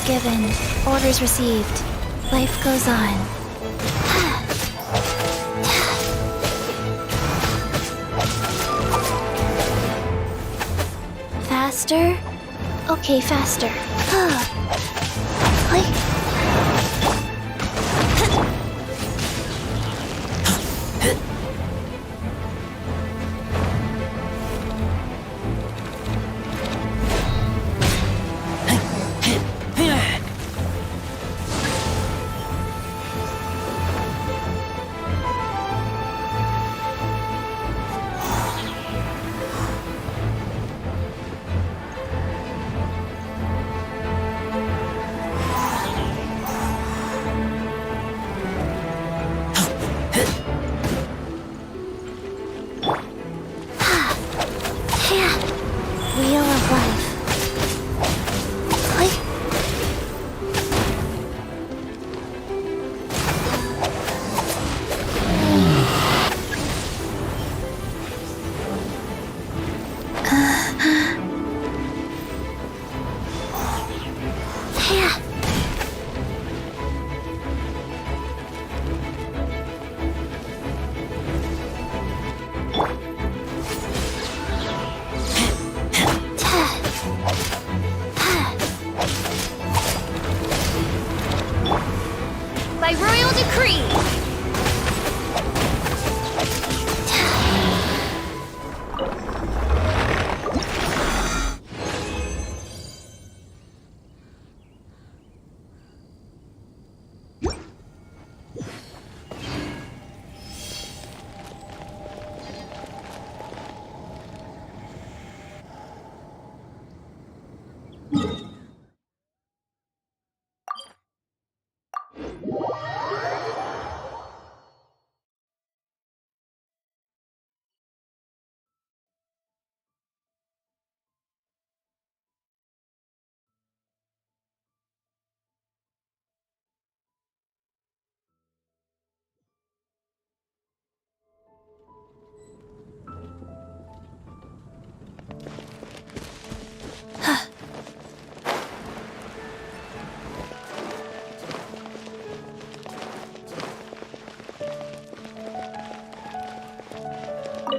given, orders received. Life goes on. Faster? Okay, faster. Wheel of life. By royal decree!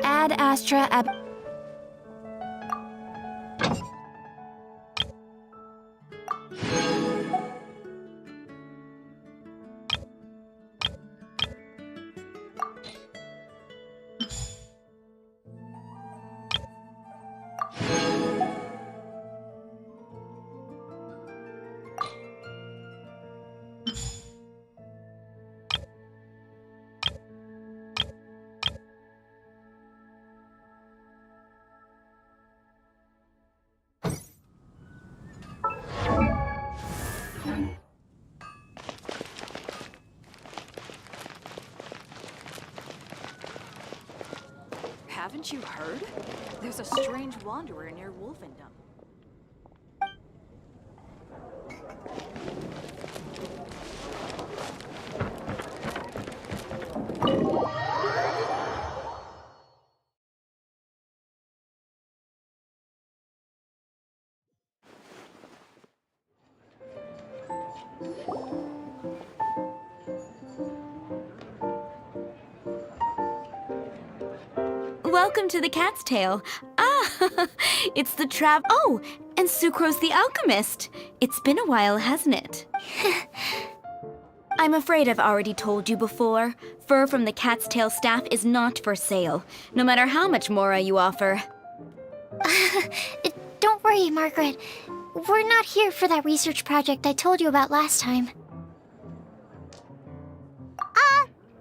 Ad Astra ab... Haven't you heard? There's a strange wanderer near Wolfendom. Welcome to the Cat's Tail. Ah, it's the Oh, and Sucrose the Alchemist. It's been a while, hasn't it? I'm afraid I've already told you before. Fur from the Cat's Tail staff is not for sale, no matter how much Mora you offer. Don't worry, Margaret. We're not here for that research project I told you about last time.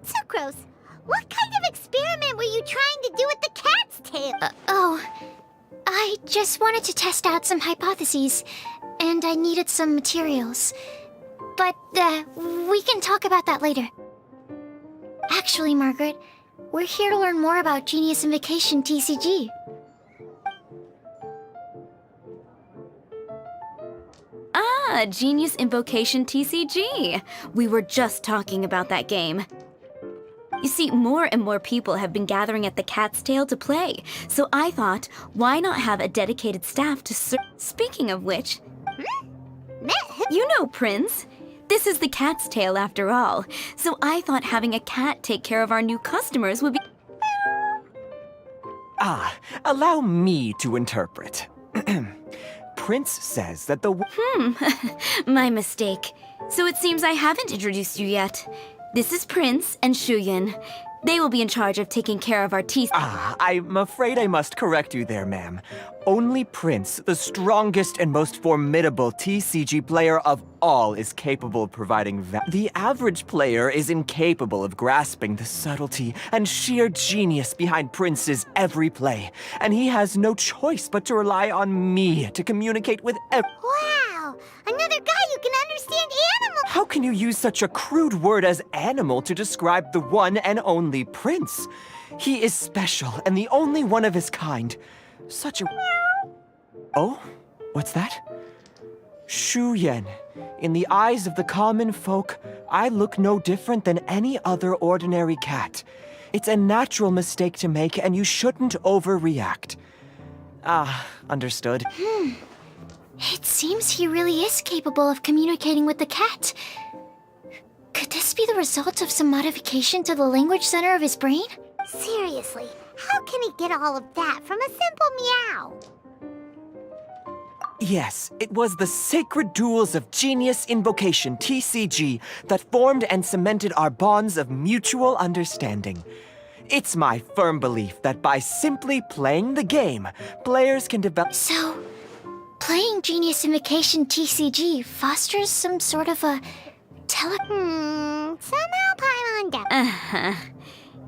Sucrose, what kind of experiment were you trying to do with the cat's tail? I just wanted to test out some hypotheses, and I needed some materials. But, we can talk about that later. Actually, Margaret, we're here to learn more about Genius Invocation TCG. Ah, Genius Invocation TCG. We were just talking about that game. You see, more and more people have been gathering at the Cat's Tail to play, so I thought, why not have a dedicated staff to serve? Speaking of which... Met who? You know, Prince. This is the cat's tail after all, so I thought having a cat take care of our new customers would be... Allow me to interpret. Prince says that the... My mistake. So it seems I haven't introduced you yet. This is Prince and Shuyan. They will be in charge of taking care of our TC... I'm afraid I must correct you there, ma'am. Only Prince, the strongest and most formidable TCG player of all, is capable of providing The average player is incapable of grasping the subtlety and sheer genius behind Prince's every play, and he has no choice but to rely on me to communicate with Wow! Another guy who can understand animals! How can you use such a crude word as animal to describe the one and only Prince? He is special and the only one of his kind. Such a... Oh? What's that? Shu Yen. In the eyes of the common folk, I look no different than any other ordinary cat. It's a natural mistake to make, and you shouldn't overreact. Understood. It seems he really is capable of communicating with the cat. Could this be the result of some modification to the language center of his brain? Seriously, how can he get all of that from a simple meow? Yes, it was the sacred duels of Genius Invocation, TCG, that formed and cemented our bonds of mutual understanding. It's my firm belief that by simply playing the game, players can develop... So, playing Genius Invocation TCG fosters some sort of a Somehow Paimon down.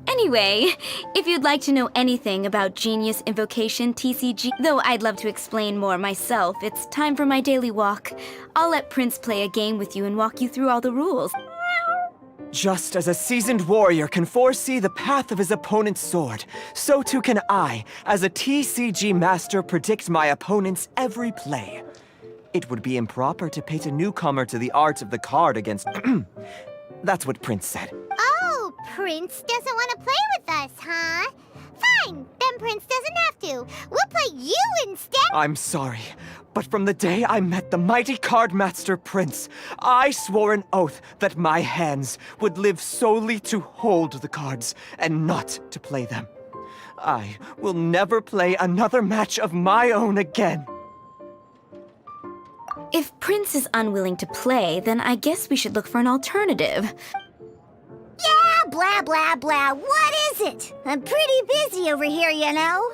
Anyway, if you'd like to know anything about Genius Invocation TCG, though I'd love to explain more myself, it's time for my daily walk. I'll let Prince play a game with you and walk you through all the rules. Just as a seasoned warrior can foresee the path of his opponent's sword, so too can I, as a TCG master, predict my opponent's every play. It would be improper to pit a newcomer to the art of the card against... That's what Prince said. Oh, Prince doesn't want to play with us, huh? Fine, then Prince doesn't have to. We'll play you instead. I'm sorry, but from the day I met the mighty card master Prince, I swore an oath that my hands would live solely to hold the cards and not to play them. I will never play another match of my own again. If Prince is unwilling to play, then I guess we should look for an alternative. Yeah, blah, blah, blah. What is it? I'm pretty busy over here, you know.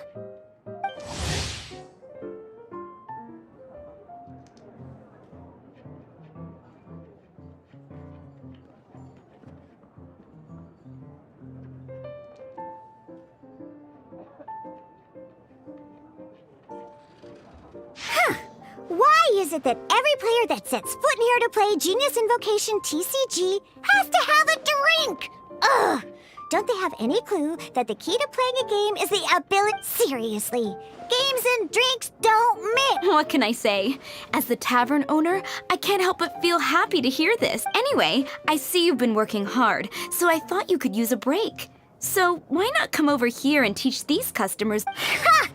Why is it that every player that sets foot in here to play Genius Invocation TCG has to have a drink? Ugh! Don't they have any clue that the key to playing a game is the ability... Seriously, games and drinks don't mix! What can I say? As the tavern owner, I can't help but feel happy to hear this. Anyway, I see you've been working hard, so I thought you could use a break. So why not come over here and teach these customers... Ha!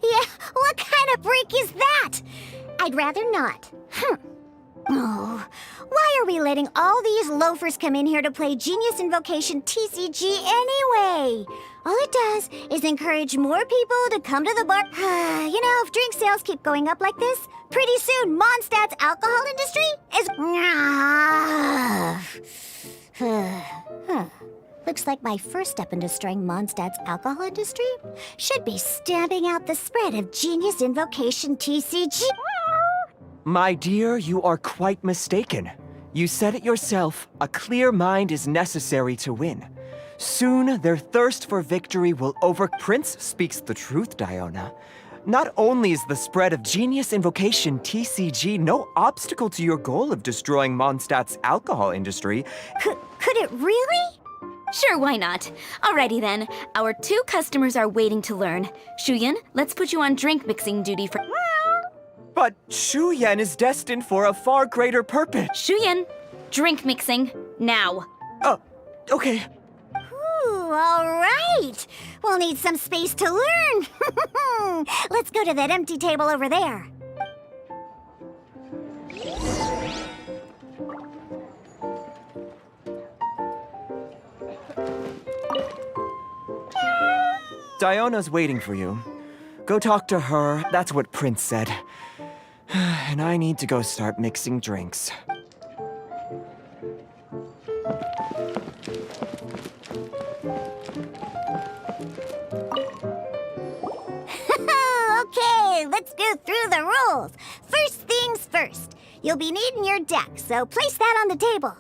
Yeah, what kind of break is that? I'd rather not. Oh, why are we letting all these loafers come in here to play Genius Invocation TCG anyway? All it does is encourage more people to come to the bar. You know, if drink sales keep going up like this, pretty soon Mondstadt's alcohol industry is... Looks like my first step in destroying Mondstadt's alcohol industry should be stamping out the spread of Genius Invocation TCG. My dear, you are quite mistaken. You said it yourself, a clear mind is necessary to win. Soon, their thirst for victory will over... Prince speaks the truth, Diona. Not only is the spread of Genius Invocation TCG no obstacle to your goal of destroying Mondstadt's alcohol industry... Could it really? Sure, why not? Alrighty then. Our 2 customers are waiting to learn. Shuyan, let's put you on drink mixing duty for... But Shu Yan is destined for a far greater purpose. Shuyan, drink mixing, now. Okay. Ooh, all right. We'll need some space to learn. Let's go to that empty table over there. Diona's waiting for you. Go talk to her, that's what Prince said. And I need to go start mixing drinks. Okay, let's go through the rules. First things first. You'll be needing your deck, so place that on the table.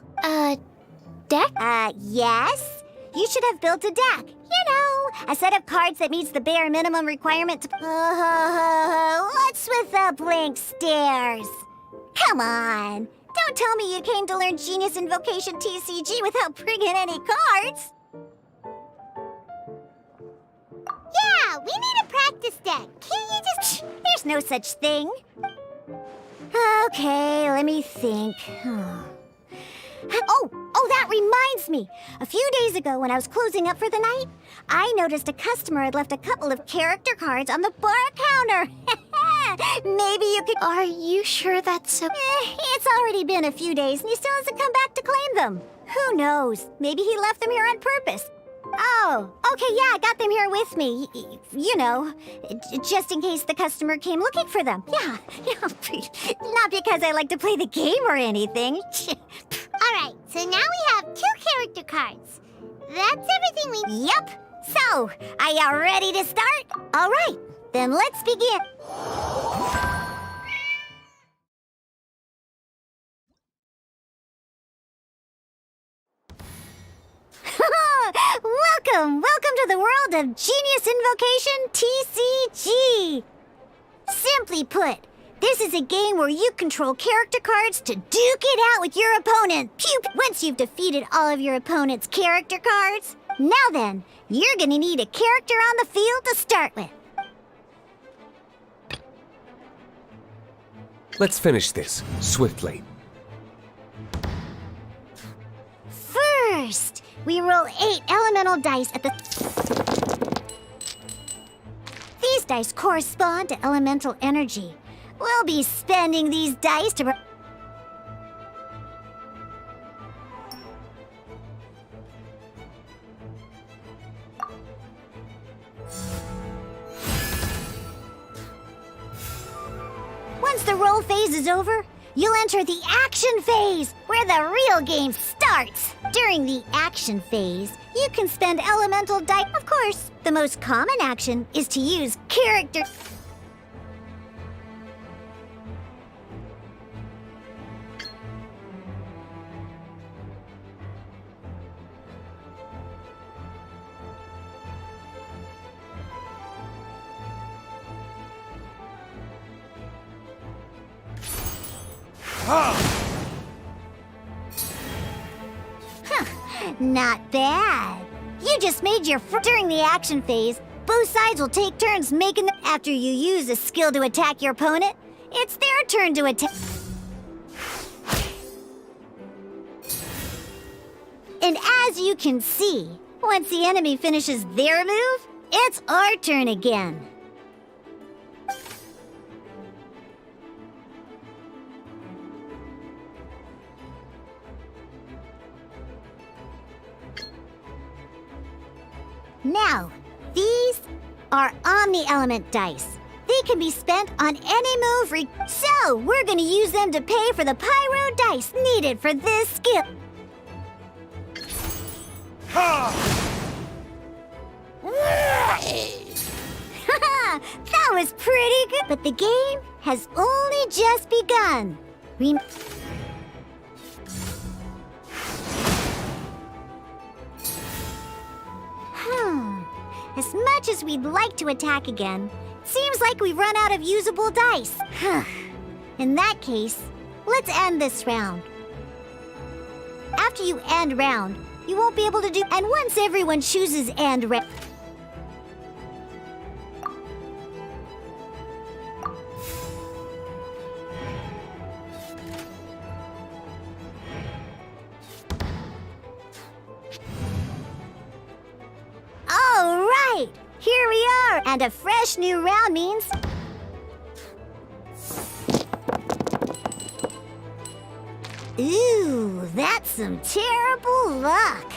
Deck? Yes. You should have built a deck. You know, a set of cards that meets the bare minimum requirement to... what's with the blank stares? Come on. Don't tell me you came to learn Genius Invocation TCG without bringing any cards. Yeah, we need a practice deck. Can't you just... There's no such thing. Okay, let me think. Oh, that reminds me. A few days ago when I was closing up for the night, I noticed a customer had left a couple of character cards on the bar counter. Maybe you could... Are you sure that's a... It's already been a few days and he still hasn't come back to claim them. Who knows? Maybe he left them here on purpose. Oh, okay, yeah, I got them here with me. You know, just in case the customer came looking for them. Yeah, not because I like to play the game or anything. All right, so now we have 2 character cards. That's everything we... Yep. So, are you ready to start? All right, then let's begin. Welcome to the world of Genius Invocation TCG. Simply put, this is a game where you control character cards to duke it out with your opponent. Pew! Once you've defeated all of your opponent's character cards, now then, you're gonna need a character on the field to start with. Let's finish this swiftly. First, we roll 8 elemental dice at the... These dice correspond to elemental energy. We'll be spending these dice to... Once the roll phase is over, you'll enter the action phase, where the real game starts. During the action phase, you can spend elemental dice. Of course, the most common action is to use character... Not bad. You just made your during the action phase. Both sides will take turns making them. After you use a skill to attack your opponent, it's their turn to attack. And as you can see, once the enemy finishes their move, it's our turn again. Now, these are Omni-Element dice. They can be spent on any move so we're gonna use them to pay for the Pyro dice needed for this skill. That was pretty good, but the game has only just begun. As much as we'd like to attack again, seems like we've run out of usable dice. In that case, let's end this round. After you end round, you won't be able to do... And once everyone chooses end round... All right, here we are, and a fresh new round means... Ooh, that's some terrible luck.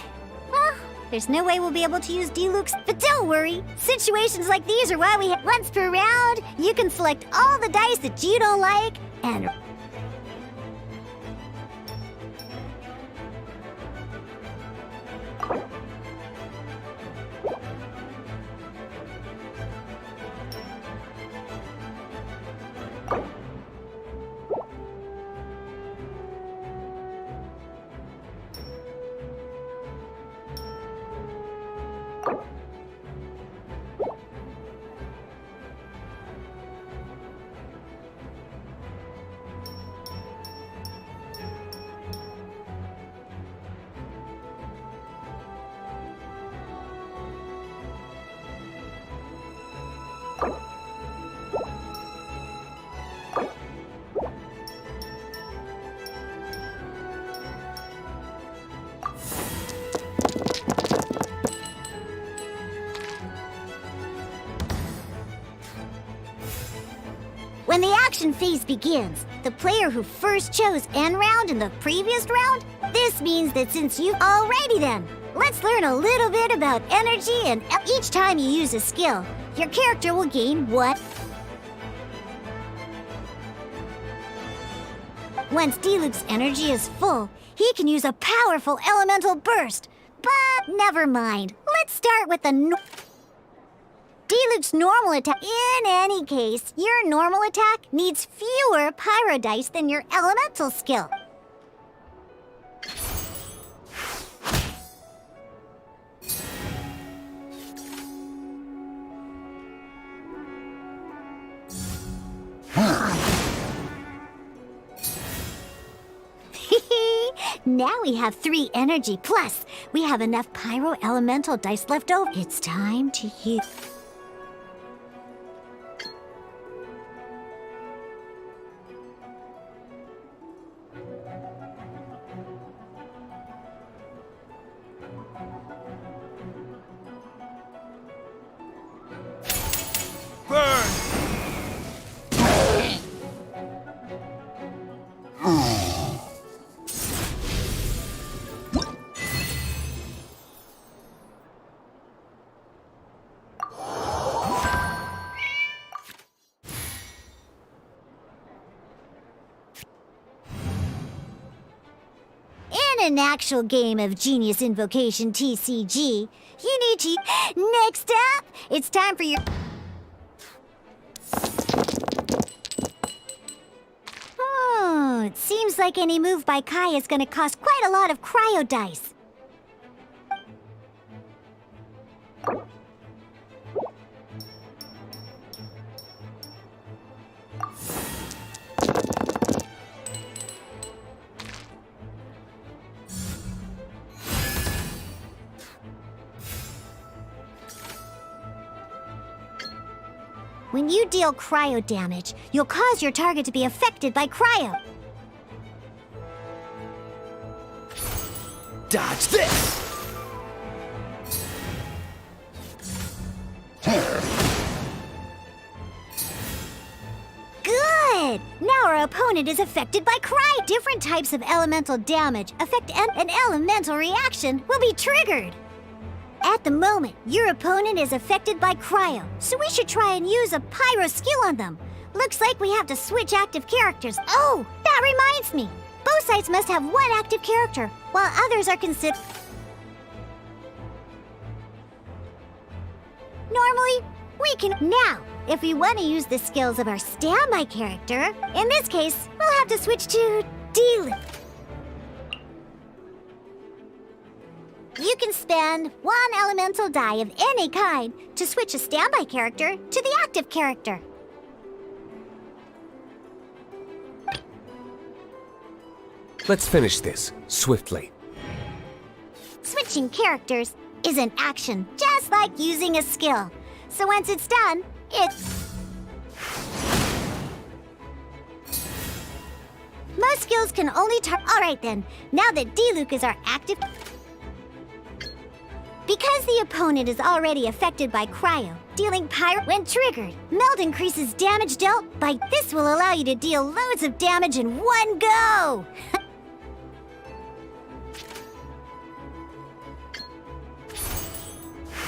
Well, There's no way we'll be able to use D-Lukes, but don't worry. Situations like these are why we have once per round. You can select all the dice that you don't like and... When the action phase begins, the player who first chose end round in the previous round, this means that since you... Alrighty then, let's learn a little bit about energy, and each time you use a skill, your character will gain what? Once D-Luk's energy is full, he can use a powerful elemental burst. But never mind, let's start with the... D-Luk's normal attack. In any case, your normal attack needs fewer pyro dice than your elemental skill. Now we have 3 energy, plus we have enough pyro elemental dice left over. It's time to use... In an actual game of Genius Invocation TCG, you need to... Next up, it's time for your... Oh, it seems like any move by Kai is going to cost quite a lot of cryo dice. When you deal cryo damage, you'll cause your target to be affected by cryo. Dodge this! Good! Now our opponent is affected by cryo. Different types of elemental damage affect an elemental reaction will be triggered. At the moment, your opponent is affected by cryo, so we should try and use a pyro skill on them. Looks like we have to switch active characters. Oh, that reminds me. Both sides must have one active character, while others are considered... Normally, we can... Now, if we want to use the skills of our standby character, in this case, we'll have to switch to D-Luk. You can spend 1 elemental die of any kind to switch a standby character to the active character. Let's finish this swiftly. Switching characters is an action, just like using a skill. So once it's done, most skills can only Alright then, now that D-Luk is our active... Because the opponent is already affected by cryo, dealing pyro when triggered, melt increases damage dealt by... This will allow you to deal loads of damage in one go!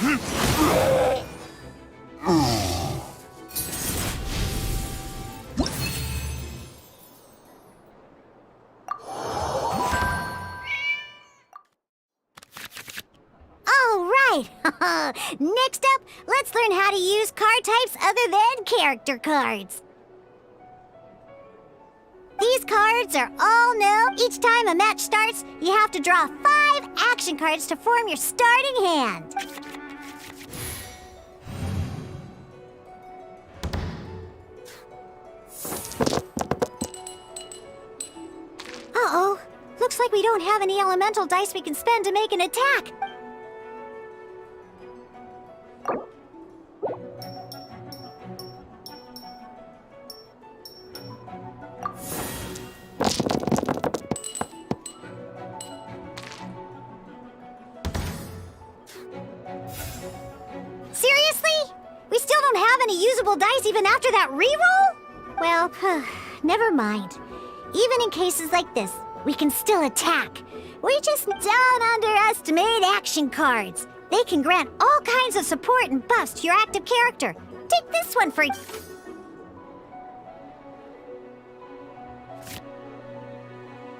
All right. Next up, let's learn how to use card types other than character cards. These cards are all new. Each time a match starts, you have to draw 5 action cards to form your starting hand. Uh-oh. Looks like we don't have any elemental dice we can spend to make an attack. Seriously? We still don't have any usable dice even after that reroll? Well, never mind. Even in cases like this, we can still attack. We just don't underestimate action cards. They can grant all kinds of support and buffs to your active character. Take this one for...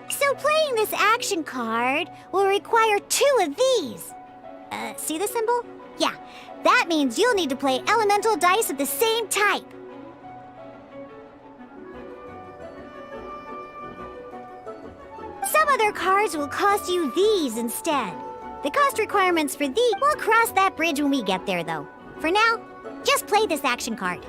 So playing this action card will require 2 of these. See the symbol? Yeah, that means you'll need to play elemental dice of the same type. Some other cards will cost you these instead. The cost requirements for these, we'll cross that bridge when we get there, though. For now, just play this action card.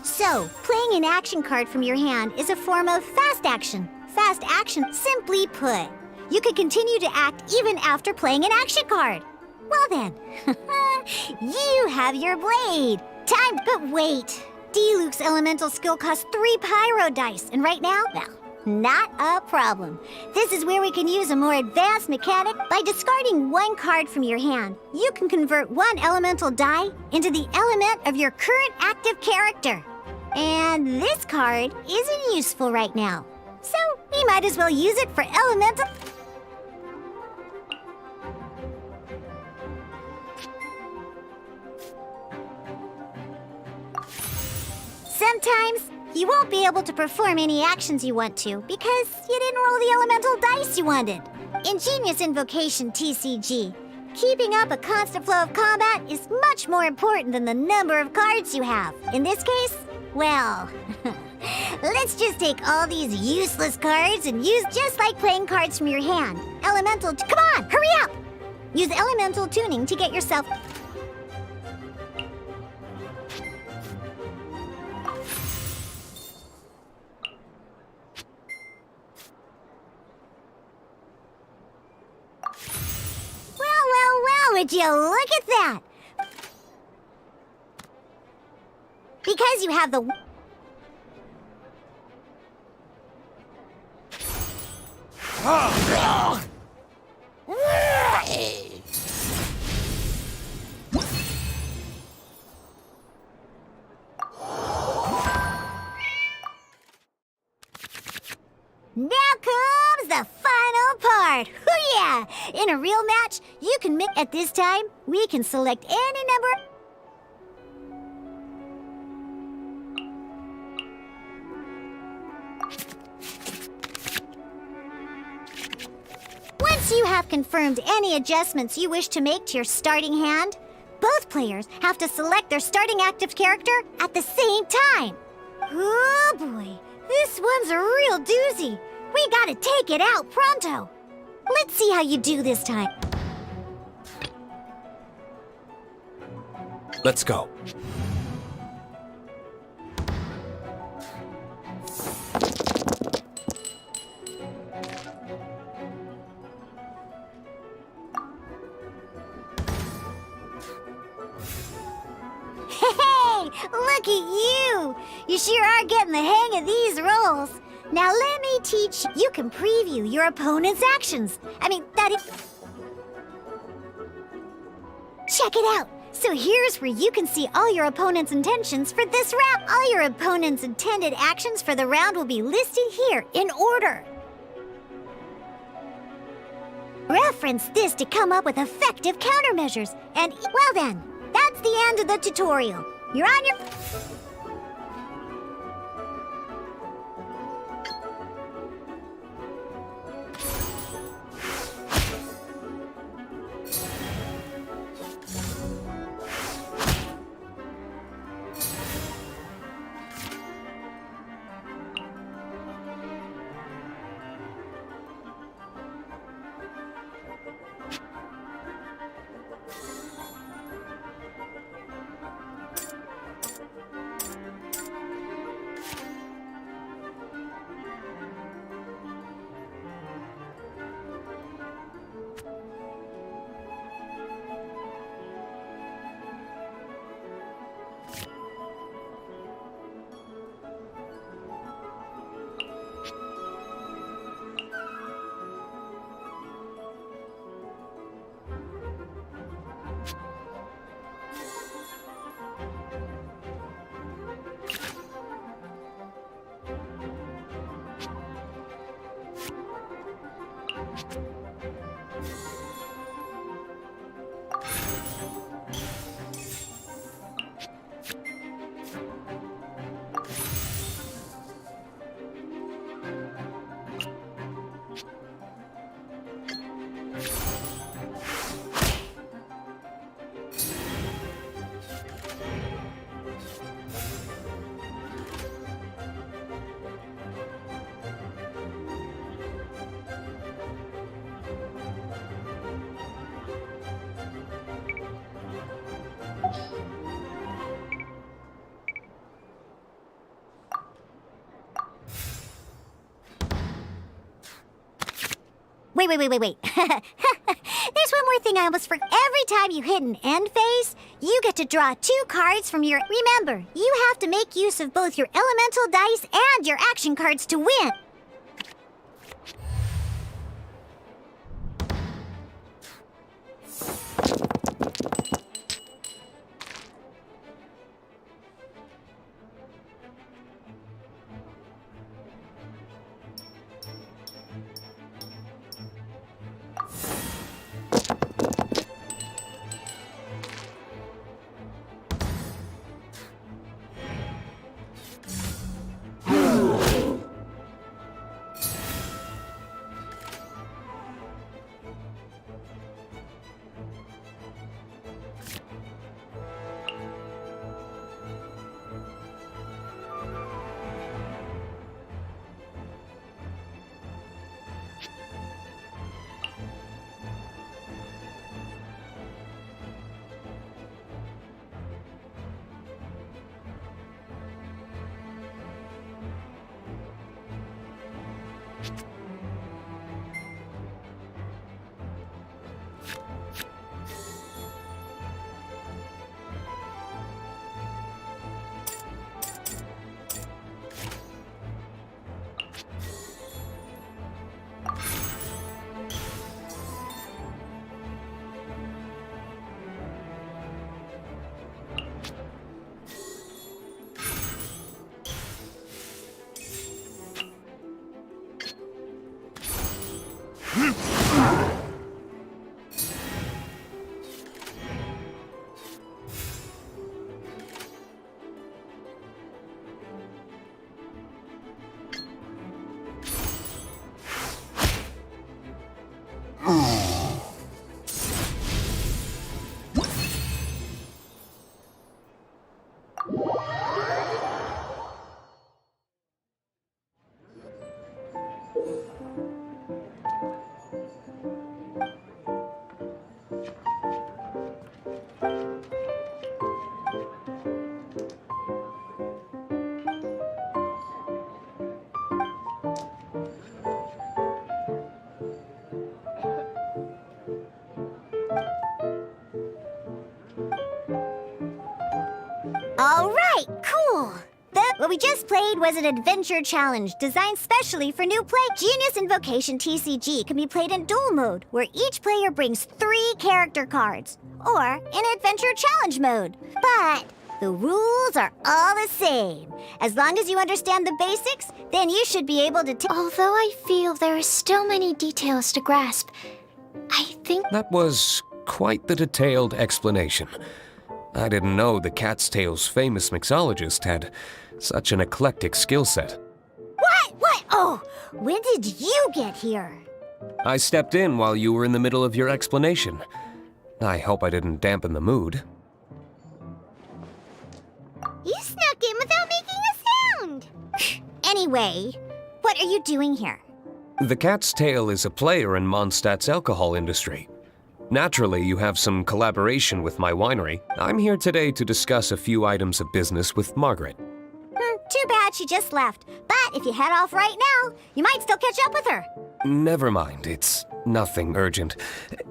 So, playing an action card from your hand is a form of fast action. Fast action, simply put. You can continue to act even after playing an action card. Well then, you have your blade. Time, but wait. D-Luke's elemental skill costs 3 pyro dice, and right now, well, not a problem. This is where we can use a more advanced mechanic. By discarding 1 card from your hand, you can convert 1 elemental die into the element of your current active character. And this card isn't useful right now, so we might as well use it for elemental... Sometimes you won't be able to perform any actions you want to because you didn't roll the elemental dice you wanted. In Genius Invocation TCG, keeping up a constant flow of combat is much more important than the number of cards you have. In this case, well, let's just take all these useless cards and use just like playing cards from your hand. Elemental, come on, hurry up! Use elemental tuning to get yourself... Well, would you look at that? Because you have the... Now comes the final part. Hoo-yeah! In a real match, you can mix... At this time, we can select any number... Once you have confirmed any adjustments you wish to make to your starting hand, both players have to select their starting active character at the same time. Oh boy, this one's a real doozy. We gotta take it out pronto. Let's see how you do this time. Let's go. Hey, look at you! You sure are getting the hang of these rolls. Now let me teach you. You can preview your opponent's actions. Check it out. So here's where you can see all your opponent's intentions for this round. All your opponent's intended actions for the round will be listed here in order. Reference this to come up with effective countermeasures. And, well then, that's the end of the tutorial. You're on your... Wait. There's one more thing I almost forgot. Every time you hit an end phase, you get to draw 2 cards from your... Remember, you have to make use of both your elemental dice and your action cards to win. What we just played was an adventure challenge designed specially for new play. Genius Invocation TCG can be played in duel mode, where each player brings 3 character cards, or in adventure challenge mode. But the rules are all the same. As long as you understand the basics, then you should be able to Although I feel there are still many details to grasp, I think That was quite the detailed explanation. I didn't know the Cat's Tail's famous mixologist had such an eclectic skill set. What? Oh, when did you get here? I stepped in while you were in the middle of your explanation. I hope I didn't dampen the mood. You snuck in without making a sound. Anyway, what are you doing here? The Cat's Tail is a player in Mondstadt's alcohol industry. Naturally, you have some collaboration with my winery. I'm here today to discuss a few items of business with Margaret. Too bad she just left. But if you head off right now, you might still catch up with her. Never mind, it's nothing urgent.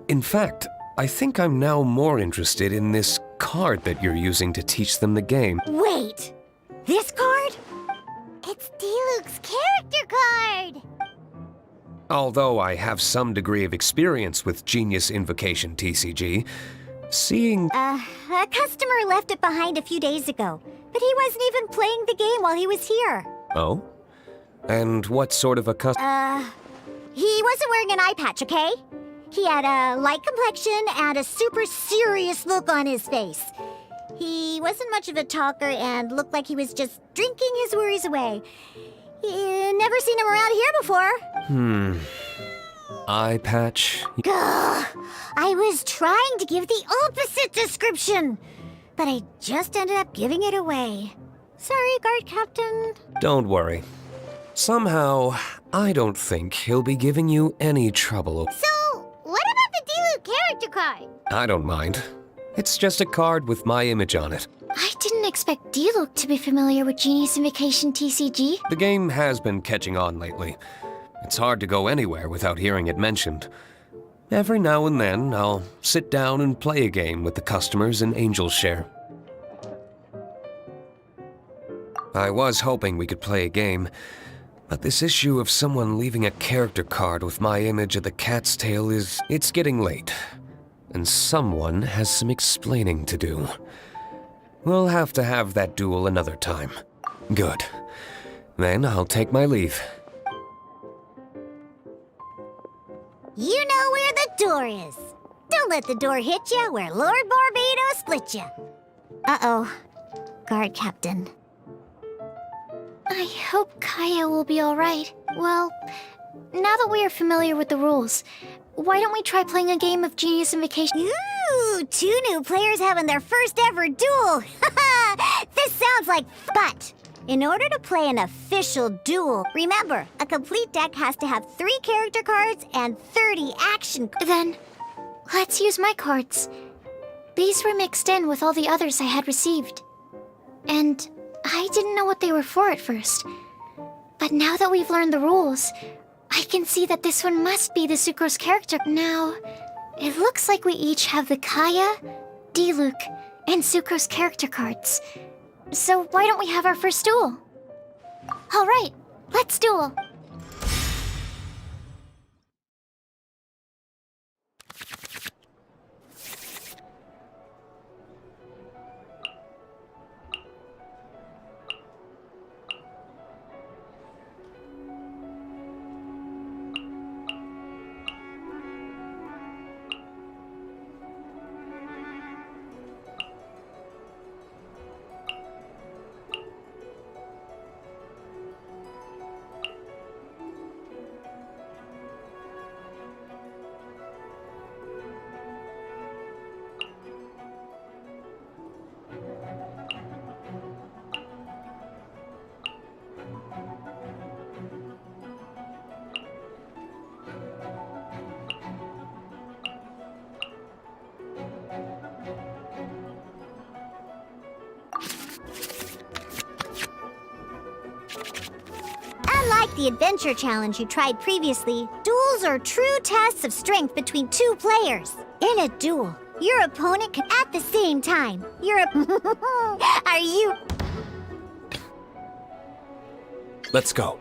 In fact, I think I'm now more interested in this card that you're using to teach them the game. Wait, this card? It's Diluc's character card. Although I have some degree of experience with Genius Invocation TCG, seeing... A customer left it behind a few days ago, but he wasn't even playing the game while he was here. Oh? And what sort of a He wasn't wearing an eye patch, okay? He had a light complexion and a super serious look on his face. He wasn't much of a talker and looked like he was just drinking his worries away. Never seen him around here before. eye patch? Gah! I was trying to give the opposite description, but I just ended up giving it away. Sorry, guard captain. Don't worry. Somehow, I don't think he'll be giving you any trouble. So, what about the Diluc character card? I don't mind. It's just a card with my image on it. I didn't expect Diluc to be familiar with Genius Invocation TCG. The game has been catching on lately. It's hard to go anywhere without hearing it mentioned. Every now and then, I'll sit down and play a game with the customers in Angel's Share. I was hoping we could play a game, but this issue of someone leaving a character card with my image of the Cat's Tail it's getting late, and someone has some explaining to do. We'll have to have that duel another time. Good. Then I'll take my leave. You know where the door is. Don't let the door hit you where Lord Barbados split you. Uh-oh. Guard captain. I hope Kaya will be alright. Well, now that we are familiar with the rules, why don't we try playing a game of Genius Invocation? Ooh, 2 new players having their first ever duel. This sounds like... But, in order to play an official duel, remember, a complete deck has to have 3 character cards and 30 action cards. Then, let's use my cards. These were mixed in with all the others I had received. And I didn't know what they were for at first. But now that we've learned the rules, I can see that this one must be the Sucrose character. Now, it looks like we each have the Kaya, Diluc, and Sucrose character cards. So why don't we have our first duel? All right, let's duel. Unlike the adventure challenge you tried previously, duels are true tests of strength between 2 players. In a duel, your opponent can at the same time. Are you... Let's go.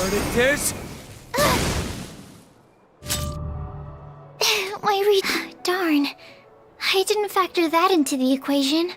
Characters? Darn. I didn't factor that into the equation.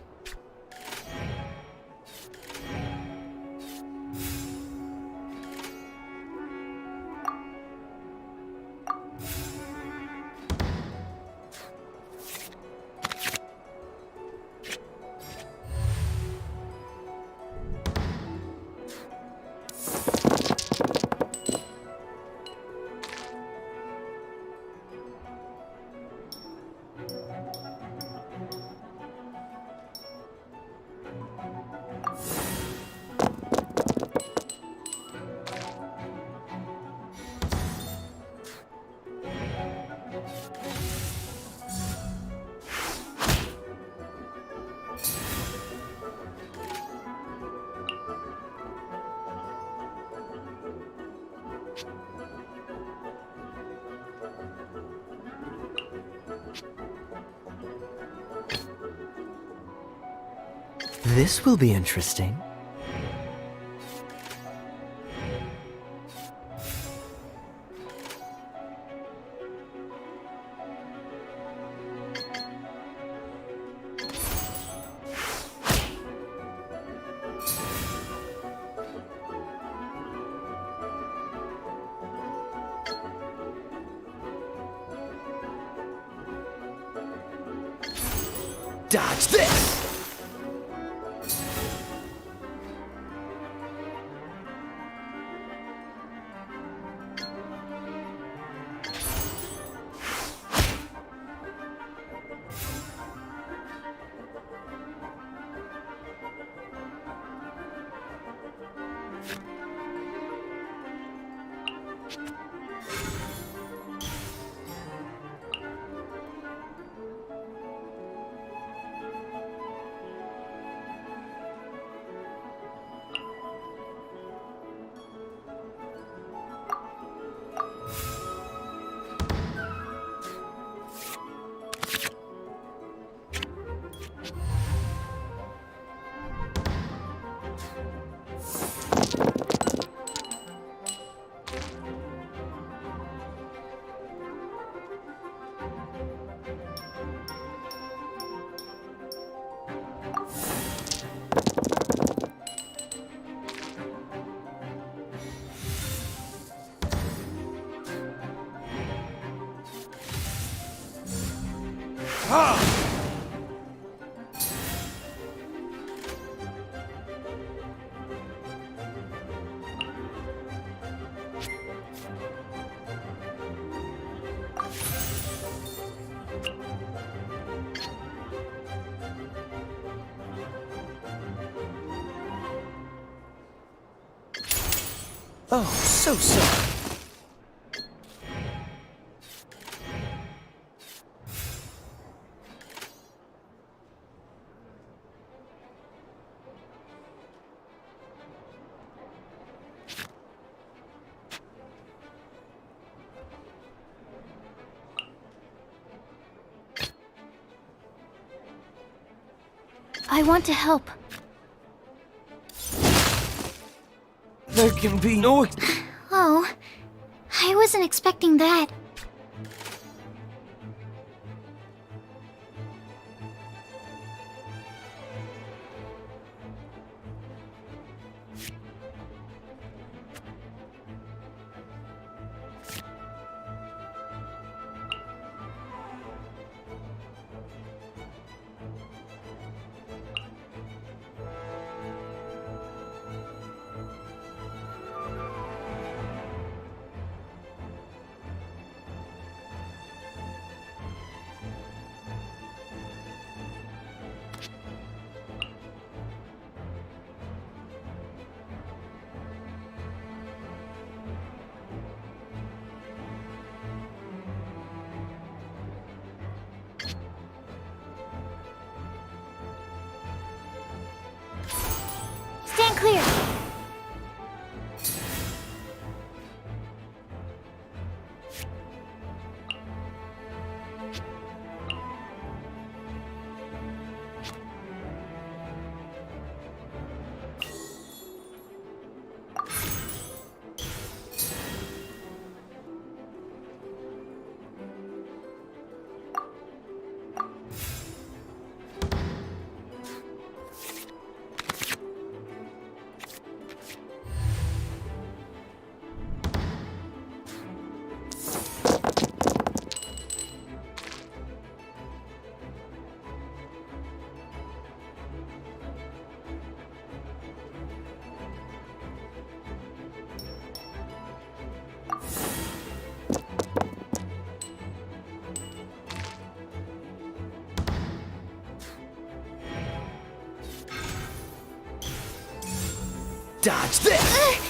This will be interesting. Dodge this! Oh, so sorry. I want to help. There can be no... Oh, I wasn't expecting that. Dodge this!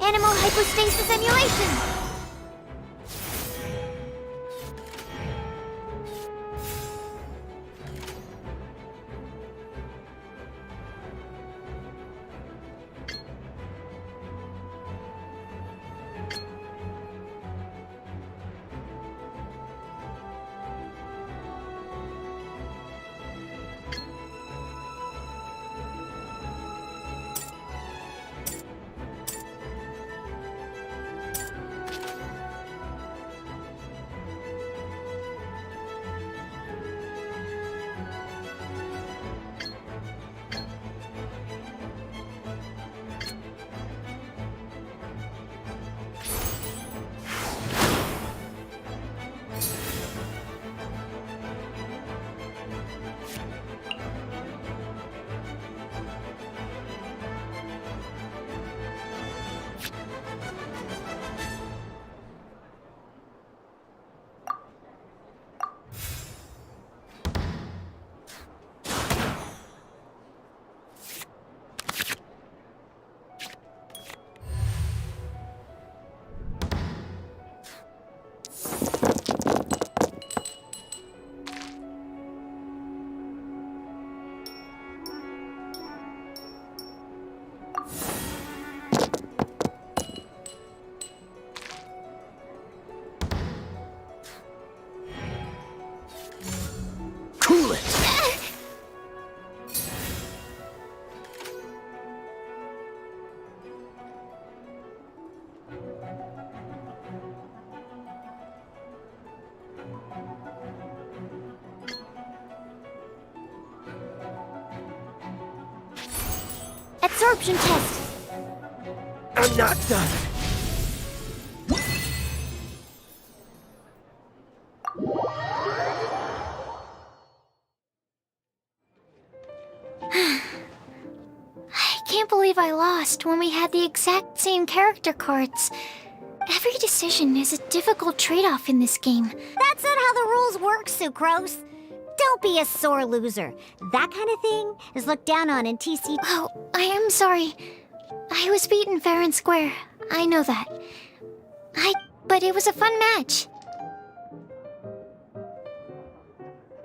Animal hypostasis emulation! Cool it! Absorption test! I'm not done. I can't believe I lost when we had the exact same character cards. Every decision is a difficult trade-off in this game. That's not how the rules work, Sucrose. Don't be a sore loser. That kind of thing is looked down on in TC. Oh, I am sorry. I was beaten fair and square. I know that. But it was a fun match.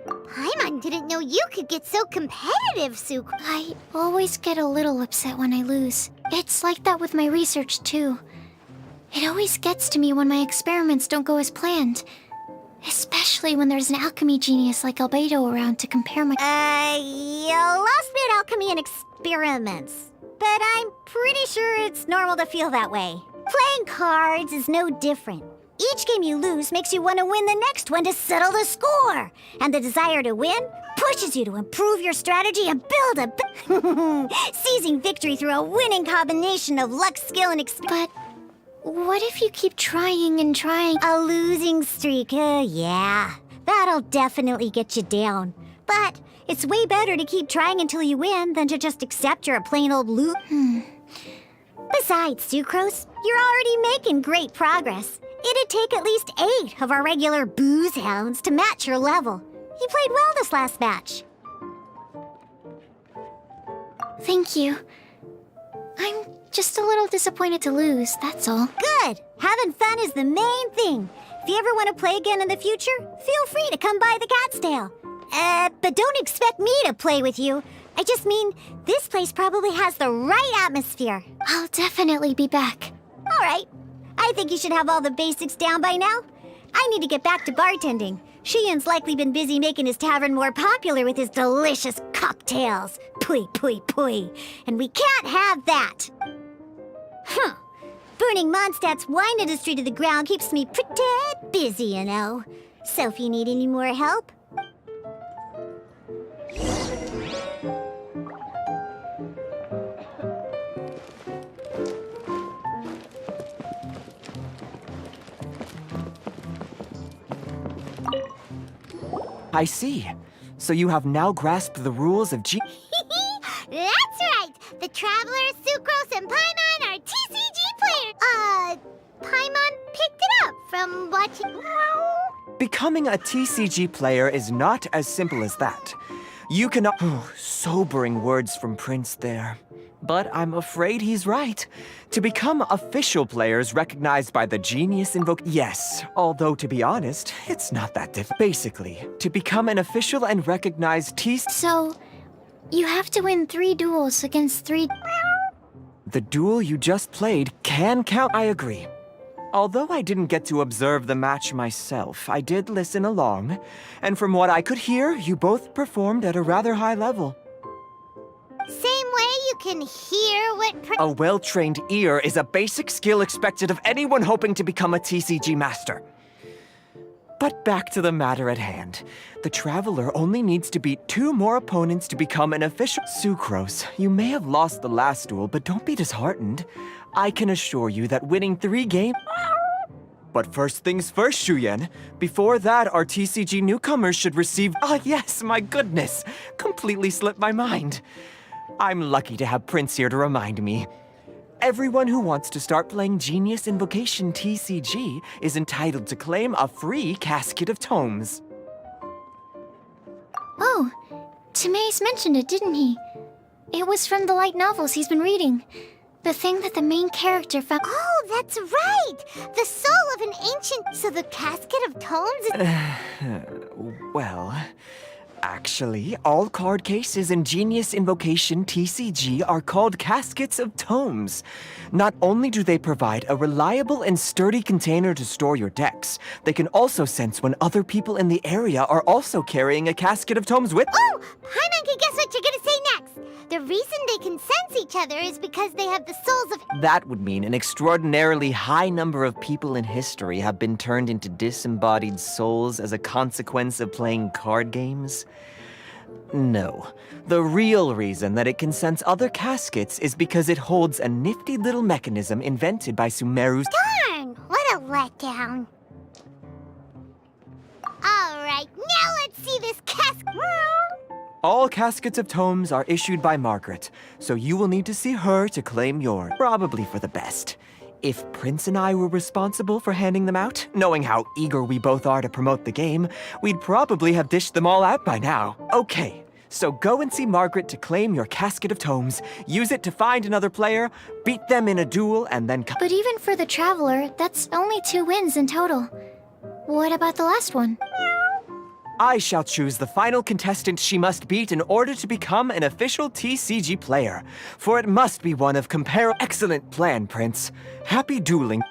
Paimon didn't know you could get so competitive, Suk. I always get a little upset when I lose. It's like that with my research, too. It always gets to me when my experiments don't go as planned. Especially when there's an alchemy genius like Albedo around to compare my... You lost me at alchemy and experiments. But I'm pretty sure it's normal to feel that way. Playing cards is no different. Each game you lose makes you want to win the next one to settle the score. And the desire to win pushes you to improve your strategy and build a... Seizing victory through a winning combination of luck, skill, and But what if you keep trying and trying? A losing streak, yeah. That'll definitely get you down. But it's way better to keep trying until you win than to just accept you're a plain old loser. Besides, Sucrose, you're already making great progress. It'd take at least 8 of our regular booze hounds to match your level. You played well this last match. Thank you. I'm just a little disappointed to lose, that's all. Good! Having fun is the main thing. If you ever want to play again in the future, feel free to come by the Cat's Tail. But don't expect me to play with you. I just mean, this place probably has the right atmosphere. I'll definitely be back. All right. I think you should have all the basics down by now. I need to get back to bartending. Shiyan's likely been busy making his tavern more popular with his delicious cocktails. Pui, pui, pui. And we can't have that. Huh. Burning Mondstadt's wine industry to the ground keeps me pretty busy, you know. So if you need any more help... I see. So you have now grasped the rules of That's right! The Travelers, Sucrose, and Paimon are TCG players! Paimon picked it up from watching... Becoming a TCG player is not as simple as that. You cannot... sobering words from Prince there. But I'm afraid he's right. To become official players recognized by the Genius Yes, although to be honest, it's not that difficult. Basically, to become an official and recognized So, you have to win 3 duels against 3... The duel you just played can count, I agree. Although I didn't get to observe the match myself, I did listen along. And from what I could hear, you both performed at a rather high level. Same way you can hear what... A well-trained ear is a basic skill expected of anyone hoping to become a TCG master. But back to the matter at hand. The Traveler only needs to beat 2 more opponents to become an official... Sucrose, you may have lost the last duel, but don't be disheartened. I can assure you that winning 3 games... But first things first, Shuyen. Before that, our TCG newcomers should receive... Ah, yes, my goodness. Completely slipped my mind. I'm lucky to have Prince here to remind me. Everyone who wants to start playing Genius Invocation TCG is entitled to claim a free casket of tomes. Oh, Timaeus mentioned it, didn't he? It was from the light novels he's been reading. The thing that the main character found... Oh, that's right! The soul of an ancient... So the casket of tomes is... Well... Actually, all card cases in Genius Invocation TCG are called Caskets of Tomes. Not only do they provide a reliable and sturdy container to store your decks, they can also sense when other people in the area are also carrying a casket of tomes with... Oh! Paimon can guess what you're gonna say next! The reason they can sense each other is because they have the souls of... That would mean an extraordinarily high number of people in history have been turned into disembodied souls as a consequence of playing card games. No. The real reason that it can sense other caskets is because it holds a nifty little mechanism invented by Sumeru's... Darn! What a letdown. Alright, now let's see this casket... All caskets of tomes are issued by Margaret, so you will need to see her to claim yours. Probably for the best. If Prince and I were responsible for handing them out, knowing how eager we both are to promote the game, we'd probably have dished them all out by now. Okay, so go and see Margaret to claim your casket of tomes, use it to find another player, beat them in a duel, and then come... But even for the Traveler, that's only 2 wins in total. What about the last one? I shall choose the final contestant she must beat in order to become an official TCG player. For it must be one of Excellent plan, Prince. Happy dueling.